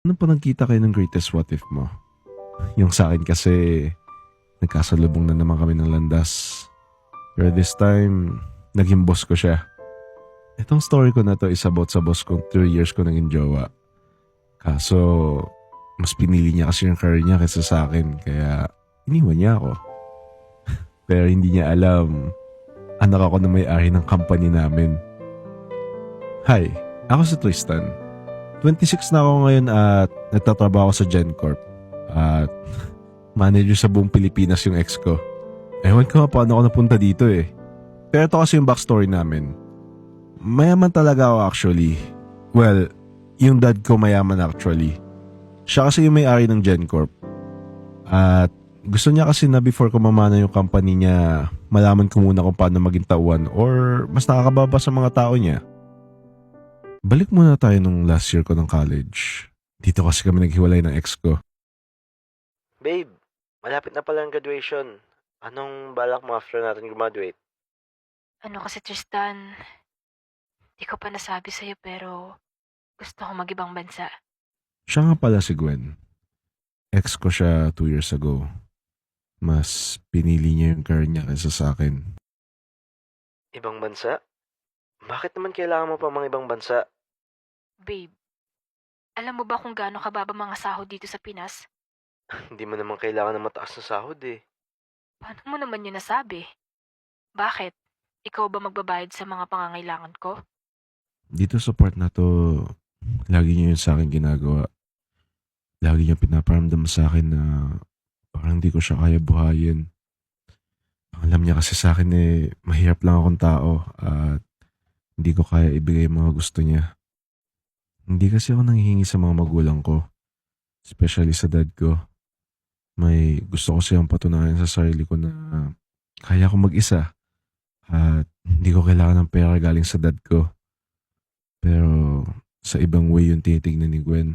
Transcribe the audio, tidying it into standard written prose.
Ano pa nagkita kayo ng greatest what if mo? Yung sa akin kasi, nagkasalubong na naman kami ng landas. Pero this time, naging boss ko siya. Itong story ko na to is about sa boss kong 3 years ko naging jowa. Kaso, mas pinili niya kasi yung career niya kaysa sa akin. Kaya, iniwan niya ako. Pero hindi niya alam, anak ako na may-ari ng company namin. Hi, ako si Tristan. 26 na ako ngayon at nagtatrabaho sa GenCorp. At manager sa buong Pilipinas yung ex ko. Ewan ko nga paano ako napunta dito eh. Pero ito kasi yung backstory namin. Mayaman talaga ako actually. Well, yung dad ko mayaman actually. Siya kasi yung may-ari ng GenCorp. At gusto niya kasi na before ko mamana yung company niya, malaman ko muna kung paano maging tauhan or mas nakakababa sa mga tao niya. Balik muna tayo nung last year ko ng college. Dito kasi kami naghiwalay ng ex ko. Babe, malapit na pala ang graduation. Anong balak mo after natin graduate? Ano kasi Tristan, di ko pa nasabi sa'yo pero gusto ko mag-ibang bansa. Siya nga pala si Gwen. Ex ko siya 2 years ago. Mas pinili niya yung career niya kaysa sa akin. Ibang bansa? Bakit naman kailangan mo pa mga ibang bansa? Babe, alam mo ba kung gaano kababa mga sahod dito sa Pinas? Hindi mo naman kailangan ng mataas na sahod eh. Paano mo naman yun nasabi? Bakit? Ikaw ba magbabayad sa mga pangangailangan ko? Dito sa part na to, lagi niya yun sa akin ginagawa. Lagi niya pinaparamdam sa akin na parang di ko siya kaya buhayin. Ang alam niya kasi sa akin eh, mahirap lang akong tao at hindi ko kaya ibigay yung mga gusto niya. Hindi kasi ako nanghihingi sa mga magulang ko, especially sa dad ko. May gusto ko siyang patunayan sa sarili ko na kaya ko mag-isa at hindi ko kailangan ng pera galing sa dad ko. Pero sa ibang way yung tinitignan ni Gwen.